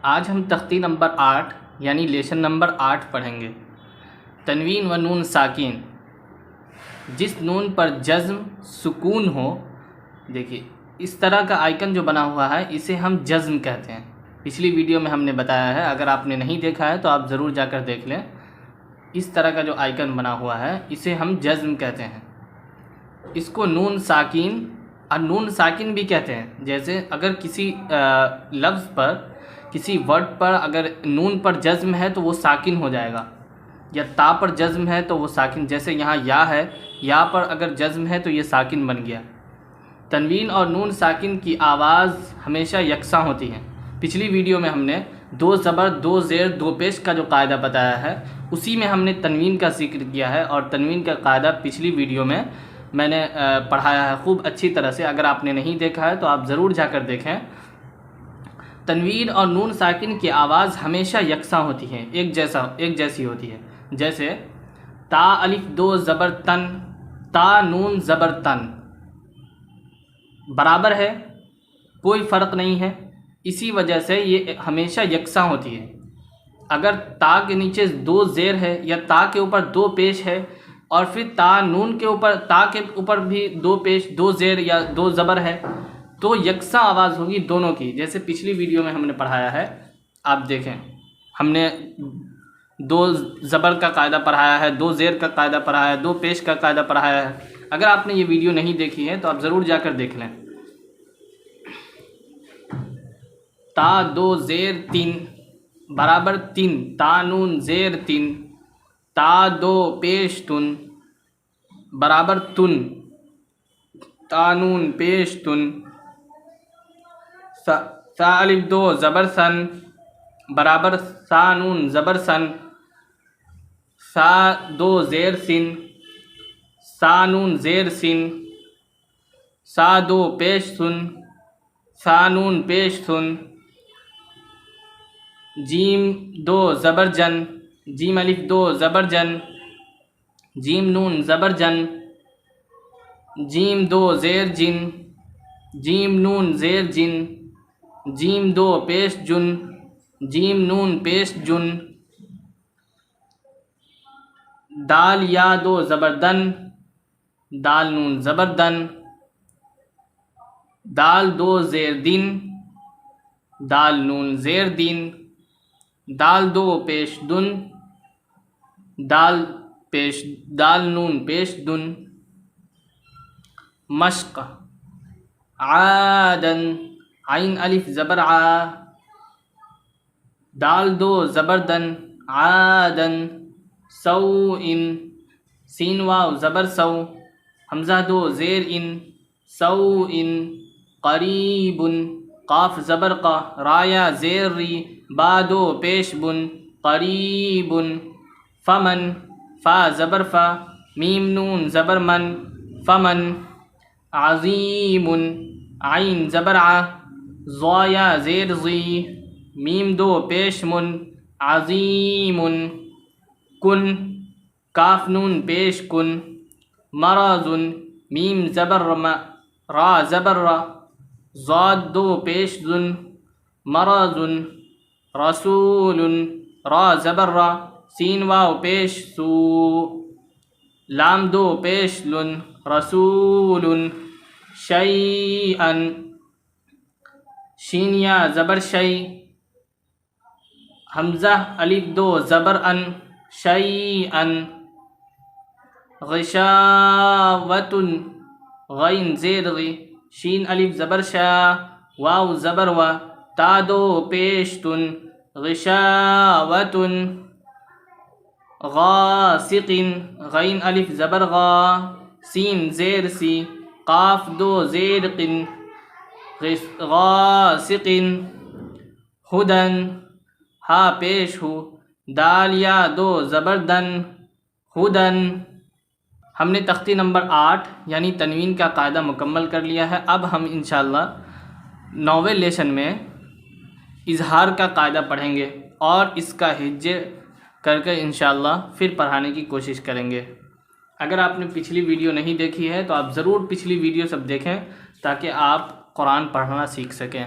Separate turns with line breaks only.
آج ہم تختی نمبر 8 یعنی لیسن نمبر 8 پڑھیں گے۔ تنوین و نون ساکین، جس نون پر جزم سکون ہو، دیکھیے اس طرح کا آئیکن جو بنا ہوا ہے اسے ہم جزم کہتے ہیں۔ پچھلی ویڈیو میں ہم نے بتایا ہے، اگر آپ نے نہیں دیکھا ہے تو آپ ضرور جا کر دیکھ لیں۔ اس طرح کا جو آئیکن بنا ہوا ہے اسے ہم جزم کہتے ہیں۔ اس کو نون ساکین اور نون ساکن بھی کہتے ہیں۔ جیسے اگر کسی لفظ پر، کسی ورڈ پر اگر نون پر جزم ہے تو وہ ساکن ہو جائے گا، یا تا پر جزم ہے تو وہ ساکن، جیسے یہاں یا ہے، یا پر اگر جزم ہے تو یہ ساکن بن گیا۔ تنوین اور نون ساکن کی آواز ہمیشہ یکساں ہوتی ہے۔ پچھلی ویڈیو میں ہم نے دو زبر، دو زیر، دو پیش کا جو قاعدہ بتایا ہے، اسی میں ہم نے تنوین کا ذکر کیا ہے، اور تنوین کا قاعدہ پچھلی ویڈیو میں نے پڑھایا ہے خوب اچھی طرح سے۔ اگر آپ نے نہیں دیکھا ہے تو آپ ضرور جا کر دیکھیں۔ تنوین اور نون ساکن کی آواز ہمیشہ یکساں ہوتی ہے، ایک جیسی ہوتی ہے۔ جیسے تا الف دو زبر تن، تا نون زبر تن برابر ہے، کوئی فرق نہیں ہے، اسی وجہ سے یہ ہمیشہ یکساں ہوتی ہے۔ اگر تا کے نیچے دو زیر ہے، یا تا کے اوپر دو پیش ہے، اور پھر تا نون کے اوپر، تا کے اوپر بھی دو پیش، دو زیر یا دو زبر ہے، تو یکساں آواز ہوگی دونوں کی۔ جیسے پچھلی ویڈیو میں ہم نے پڑھایا ہے، آپ دیکھیں، ہم نے دو زبر کا قاعدہ پڑھایا ہے، دو زیر کا قاعدہ پڑھایا ہے، دو پیش کا قاعدہ پڑھایا ہے۔ اگر آپ نے یہ ویڈیو نہیں دیکھی ہے تو آپ ضرور جا کر دیکھ لیں۔ تا دو زیر تین برابر تین، تا نون زیر تین، تا دو پیش تن برابر تن، تا نون پیش تن، سا الف دو زبر سن برابر سا نون زبر سن، سا دو زیر سن، سا نون زیر سن، سا دو پیش سن، سا نون پیش سن، جیم دو زبر جن، جیم الف دو زبر جن، جیم نون زبر جن، جیم دو زیر جن، جیم نون زیر جن، جیم دو پیش جن، جیم نون پیش جن، دال یا دو زبر دن، دال نون زبر دن، دال دو زیر دن، دال نون زیر دن، دال دو پیش دن، دال نون پیش دن، مشق عادن، عین الف زبر عا، دال دو زبر دن، عادن، سوء، سین واو زبر سو، حمزہ دو زیر ان، سوء، قریب، قاف زبر قا، رایا زیر ری، با دو پیش بن، قریب، فمن، فا زبر فا، میم نون زبر من، فمن، عظیم، عین زبر ع، ضایا زیر زی، میم دو پیش من، عظیم، کن، کاف نون پیش کن، مرض، میم زبر م، را زبر را، ضاد دو پیش ذن، مرض، رسول، را زبر را، سین واو پیش سو، لام دو پیش لن، رسول، شیئا، شین یا زبر شی، حمزہ الف دو زبر ان، شیئا، غشاوۃ، غین زیر غی، شین الف زبر شا، واو زبر وا، تا دو پیش تن، غشاوۃ، غاسق، غین الف زبر غا، سین زیر سی، قاف دو زیر قن، غاسق، ہدن، ہا پیش ہو، دال یا دو زبر دن، ہدن۔ ہم نے تختی نمبر 8 یعنی تنوین کا قاعدہ مکمل کر لیا ہے۔ اب ہم انشاءاللہ 9ویں لیسن میں اظہار کا قاعدہ پڑھیں گے، اور اس کا ہجے کر کے انشاءاللہ پھر پڑھانے کی کوشش کریں گے۔ اگر آپ نے پچھلی ویڈیو نہیں دیکھی ہے تو آپ ضرور پچھلی ویڈیو سب دیکھیں، تاکہ آپ قرآن پڑھنا سیکھ سکیں۔